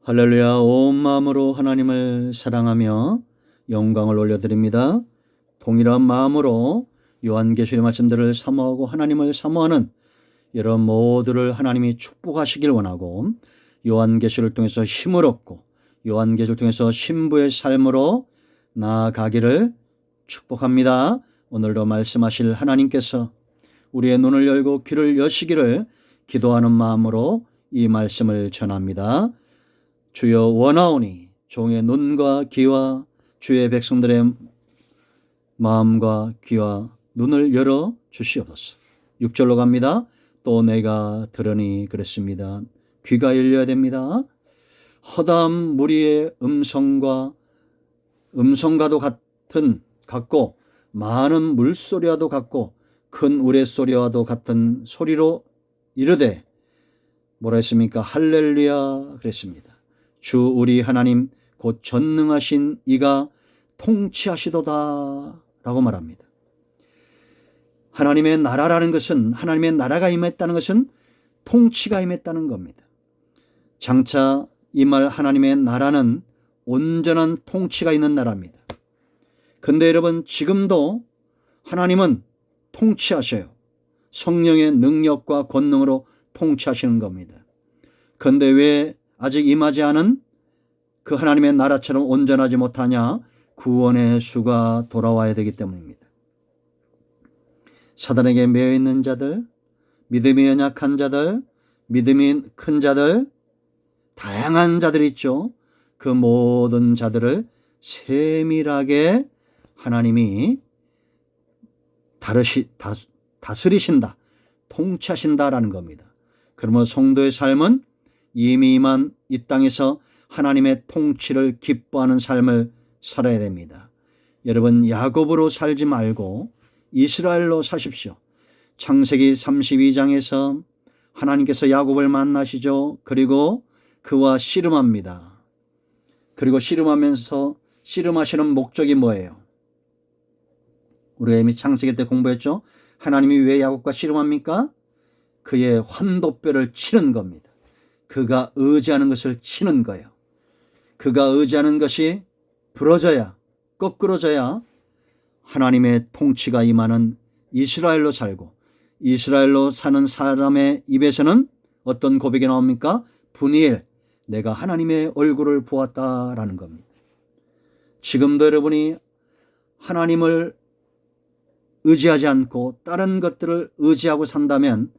할렐루야. 온 마음으로 하나님을 사랑하며 영광을 올려드립니다. 동일한 마음으로 요한계시의 말씀들을 사모하고 하나님을 사모하는 여러분 모두를 하나님이 축복하시길 원하고, 요한계시를 통해서 힘을 얻고 요한계시를 통해서 신부의 삶으로 나아가기를 축복합니다. 오늘도 말씀하실 하나님께서 우리의 눈을 열고 귀를 여시기를 기도하는 마음으로 이 말씀을 전합니다. 주여 원하오니 종의 눈과 귀와 주의 백성들의 마음과 귀와 눈을 열어 주시옵소서. 6절로 갑니다. 또 내가 들으니 그랬습니다. 귀가 열려야 됩니다. 허다한 무리의 음성과도 같고 많은 물소리와도 같고 큰 우레소리와도 같은 소리로 이르되 뭐라 했습니까? 할렐루야 그랬습니다. 주 우리 하나님 곧 전능하신 이가 통치하시도다 라고 말합니다. 하나님의 나라라는 것은, 하나님의 나라가 임했다는 것은 통치가 임했다는 겁니다. 장차 이 말 하나님의 나라는 온전한 통치가 있는 나라입니다. 근데 여러분, 지금도 하나님은 통치하셔요. 성령의 능력과 권능으로 통치하시는 겁니다. 근데 왜 아직 임하지 않은 그 하나님의 나라처럼 온전하지 못하냐? 구원의 수가 돌아와야 되기 때문입니다. 사단에게 매여 있는 자들, 믿음이 연약한 자들, 믿음이 큰 자들, 다양한 자들이 있죠. 그 모든 자들을 세밀하게 하나님이 다스리신다, 통치하신다라는 겁니다. 그러면 성도의 삶은 이미 임한 이 땅에서 하나님의 통치를 기뻐하는 삶을 살아야 됩니다. 여러분, 야곱으로 살지 말고 이스라엘로 사십시오. 창세기 32장에서 하나님께서 야곱을 만나시죠. 그리고 그와 씨름합니다. 그리고 씨름하시는 목적이 뭐예요? 우리가 이미 창세기 때 공부했죠. 하나님이 왜 야곱과 씨름합니까? 그의 환도뼈를 치는 겁니다. 그가 의지하는 것을 치는 거예요. 그가 의지하는 것이 부러져야, 거꾸러져야 하나님의 통치가 임하는 이스라엘로 살고, 이스라엘로 사는 사람의 입에서는 어떤 고백이 나옵니까? 분이엘, 내가 하나님의 얼굴을 보았다라는 겁니다. 지금도 여러분이 하나님을 의지하지 않고 다른 것들을 의지하고 산다면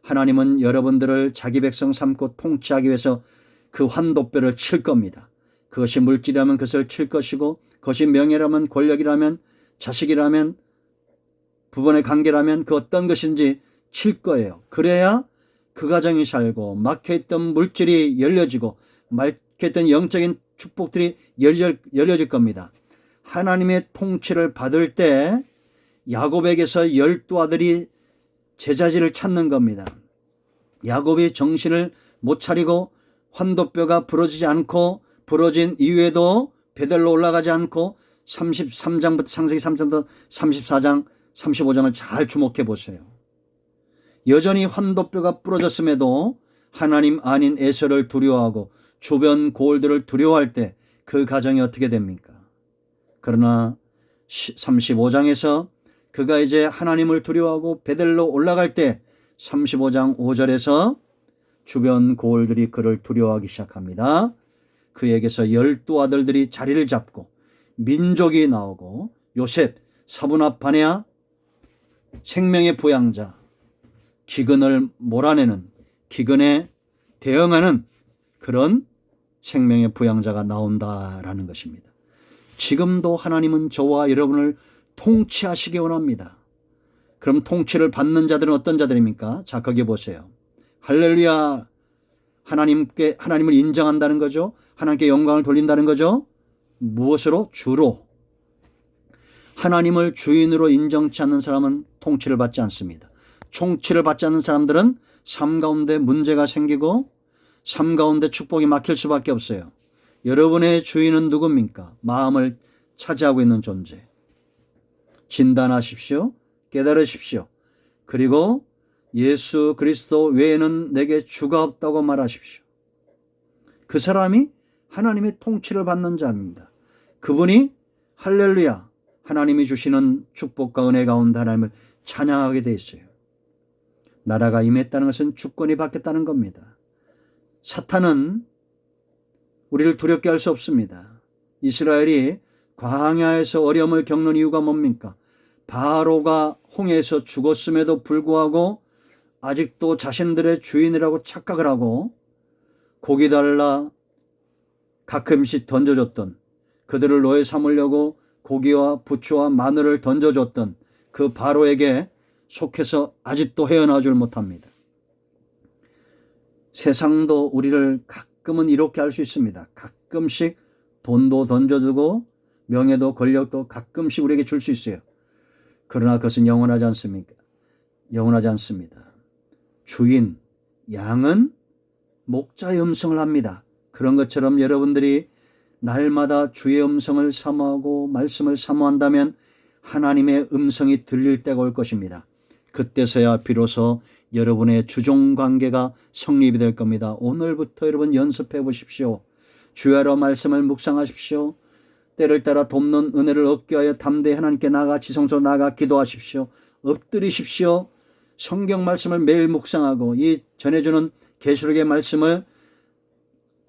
하나님은 여러분들을 자기 백성 삼고 통치하기 위해서 그 환도뼈를 칠 겁니다. 그것이 물질이라면 그것을 칠 것이고, 그것이 명예라면, 권력이라면, 자식이라면, 부부의 관계라면 그 어떤 것인지 칠 거예요. 그래야 그 가정이 살고 막혀있던 물질이 열려지고 막혀있던 영적인 축복들이 열려질 겁니다. 하나님의 통치를 받을 때 야곱에게서 12아들이 제자지를 찾는 겁니다. 야곱이 정신을 못 차리고 환도뼈가 부러지지 않고, 부러진 이후에도 베델로 올라가지 않고 33장부터 창세기 3장부터 34장 35장을 잘 주목해 보세요. 여전히 환도뼈가 부러졌음에도 하나님 아닌 에서를 두려워하고 주변 고을들을 두려워할 때 그 가정이 어떻게 됩니까? 그러나 35장에서 그가 이제 하나님을 두려워하고 베델로 올라갈 때 35장 5절에서 주변 고을들이 그를 두려워하기 시작합니다. 그에게서 12아들들이 자리를 잡고 민족이 나오고 요셉, 사분합 바네아, 생명의 부양자, 기근을 몰아내는, 기근에 대응하는 그런 생명의 부양자가 나온다라는 것입니다. 지금도 하나님은 저와 여러분을 통치하시기 원합니다. 그럼 통치를 받는 자들은 어떤 자들입니까? 자, 거기 보세요. 할렐루야. 하나님을 인정한다는 거죠. 하나님께 영광을 돌린다는 거죠. 무엇으로? 주로. 하나님을 주인으로 인정치 않는 사람은 통치를 받지 않습니다. 통치를 받지 않는 사람들은 삶 가운데 문제가 생기고 삶 가운데 축복이 막힐 수밖에 없어요. 여러분의 주인은 누굽니까? 마음을 차지하고 있는 존재. 진단하십시오. 깨달으십시오. 그리고 예수 그리스도 외에는 내게 주가 없다고 말하십시오. 그 사람이 하나님의 통치를 받는 자입니다. 그분이 할렐루야 하나님이 주시는 축복과 은혜 가운데 하나님을 찬양하게 돼 있어요. 나라가 임했다는 것은 주권이 바뀌었다는 겁니다. 사탄은 우리를 두렵게 할 수 없습니다. 이스라엘이 광야에서 어려움을 겪는 이유가 뭡니까? 바로가 홍해에서 죽었음에도 불구하고 아직도 자신들의 주인이라고 착각을 하고 고기 달라 가끔씩 던져줬던, 그들을 노예 삼으려고 고기와 부추와 마늘을 던져줬던 그 바로에게 속해서 아직도 헤어나오질 못합니다. 세상도 우리를 가끔은 이렇게 할 수 있습니다. 가끔씩 돈도 던져두고 명예도 권력도 가끔씩 우리에게 줄 수 있어요. 그러나 그것은 영원하지 않습니까? 영원하지 않습니다. 주인, 양은 목자의 음성을 합니다. 그런 것처럼 여러분들이 날마다 주의 음성을 사모하고 말씀을 사모한다면 하나님의 음성이 들릴 때가 올 것입니다. 그때서야 비로소 여러분의 주종관계가 성립이 될 겁니다. 오늘부터 여러분 연습해 보십시오. 주야로 말씀을 묵상하십시오. 때를 따라 돕는 은혜를 얻기 위하여 담대히 하나님께 나가 지성소 나가 기도하십시오. 엎드리십시오. 성경 말씀을 매일 묵상하고 이 전해주는 계시록의 말씀을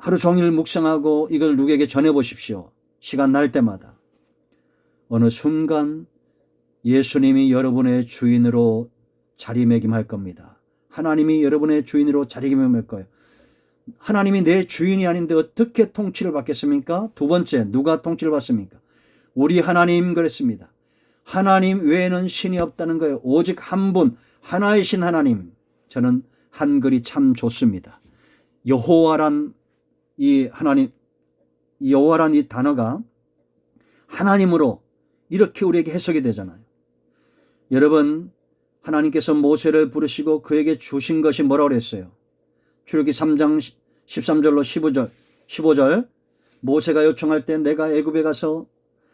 하루 종일 묵상하고 이걸 누구에게 전해보십시오. 시간 날 때마다. 어느 순간 예수님이 여러분의 주인으로 자리매김할 겁니다. 하나님이 여러분의 주인으로 자리매김할 거예요. 하나님이 내 주인이 아닌데 어떻게 통치를 받겠습니까? 두 번째, 누가 통치를 받습니까? 우리 하나님 그랬습니다. 하나님 외에는 신이 없다는 거예요. 오직 한 분, 하나의 신 하나님. 저는 한글이 참 좋습니다. 여호와란 이 하나님, 여호와란 이 단어가 하나님으로 이렇게 우리에게 해석이 되잖아요. 여러분, 하나님께서 모세를 부르시고 그에게 주신 것이 뭐라고 그랬어요? 출애굽기 3장 13절로 15절 모세가 요청할 때 내가 애굽에 가서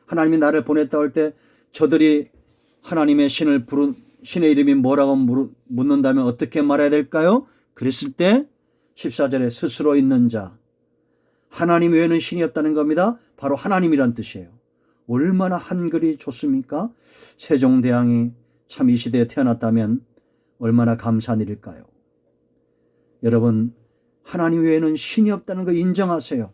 하나님이 나를 보냈다고 할 때 저들이 하나님의 신의 이름이 뭐라고 묻는다면 어떻게 말해야 될까요? 그랬을 때 14절에 스스로 있는 자, 하나님 외에는 신이 없다는 겁니다. 바로 하나님이란 뜻이에요. 얼마나 한글이 좋습니까? 세종대왕이 참 이 시대에 태어났다면 얼마나 감사한 일일까요? 여러분, 하나님 외에는 신이 없다는 거 인정하세요.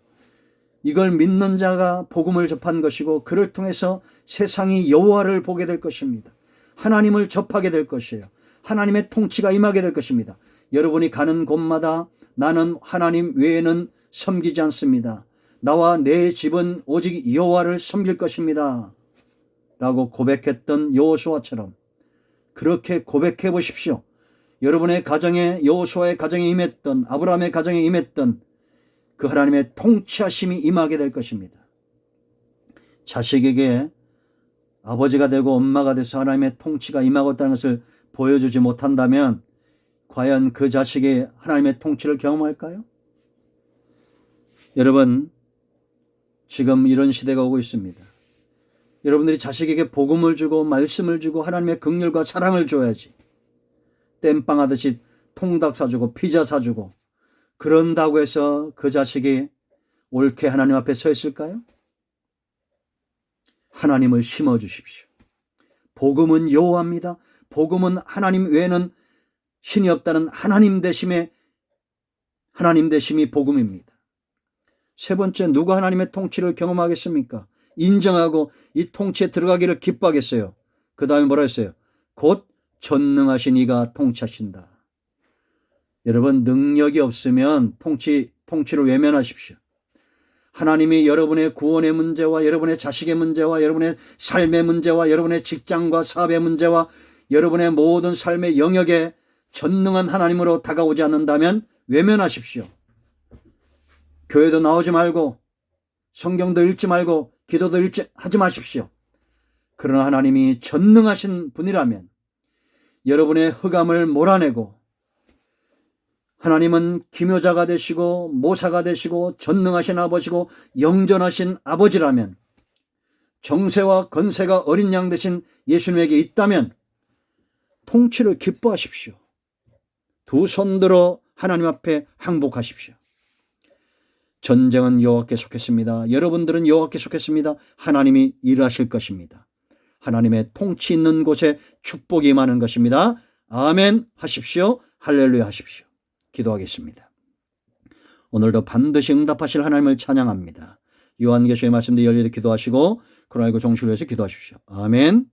이걸 믿는 자가 복음을 접한 것이고 그를 통해서 세상이 여호와를 보게 될 것입니다. 하나님을 접하게 될 것이에요. 하나님의 통치가 임하게 될 것입니다. 여러분이 가는 곳마다 나는 하나님 외에는 섬기지 않습니다. 나와 내 집은 오직 여호와를 섬길 것입니다. 라고 고백했던 여호수아처럼 그렇게 고백해 보십시오. 여러분의 가정에 여호수아의 가정에 임했던 아브라함의 가정에 임했던 그 하나님의 통치하심이 임하게 될 것입니다. 자식에게 아버지가 되고 엄마가 돼서 하나님의 통치가 임하고 있다는 것을 보여주지 못한다면 과연 그 자식이 하나님의 통치를 경험할까요? 여러분, 지금 이런 시대가 오고 있습니다. 여러분들이 자식에게 복음을 주고 말씀을 주고 하나님의 긍휼과 사랑을 줘야지. 땜빵 하듯이 통닭 사주고 피자 사주고 그런다고 해서 그 자식이 옳게 하나님 앞에 서 있을까요? 하나님을 심어주십시오. 복음은 여호와입니다. 복음은 하나님 외에는 신이 없다는 하나님 되심이 복음입니다. 세 번째, 누가 하나님의 통치를 경험하겠습니까? 인정하고 이 통치에 들어가기를 기뻐하겠어요. 그 다음에 뭐라 했어요? 곧 전능하신 이가 통치하신다. 여러분, 능력이 없으면 통치를 외면하십시오. 하나님이 여러분의 구원의 문제와 여러분의 자식의 문제와 여러분의 삶의 문제와 여러분의 직장과 사업의 문제와 여러분의 모든 삶의 영역에 전능한 하나님으로 다가오지 않는다면 외면하십시오. 교회도 나오지 말고 성경도 읽지 말고 기도도 하지 마십시오. 그러나 하나님이 전능하신 분이라면 여러분의 흑암을 몰아내고 하나님은 기묘자가 되시고 모사가 되시고 전능하신 아버지고 영전하신 아버지라면 정세와 건세가 어린 양 되신 예수님에게 있다면 통치를 기뻐하십시오. 두 손 들어 하나님 앞에 항복하십시오. 전쟁은 여호와께 속했습니다. 여러분들은 여호와께 속했습니다. 하나님이 일하실 것입니다. 하나님의 통치 있는 곳에 축복이 임하는 것입니다. 아멘 하십시오. 할렐루야 하십시오. 기도하겠습니다. 오늘도 반드시 응답하실 하나님을 찬양합니다. 요한계시의 말씀도 열리게 기도하시고 코로나19 종식을 위해서 기도하십시오. 아멘.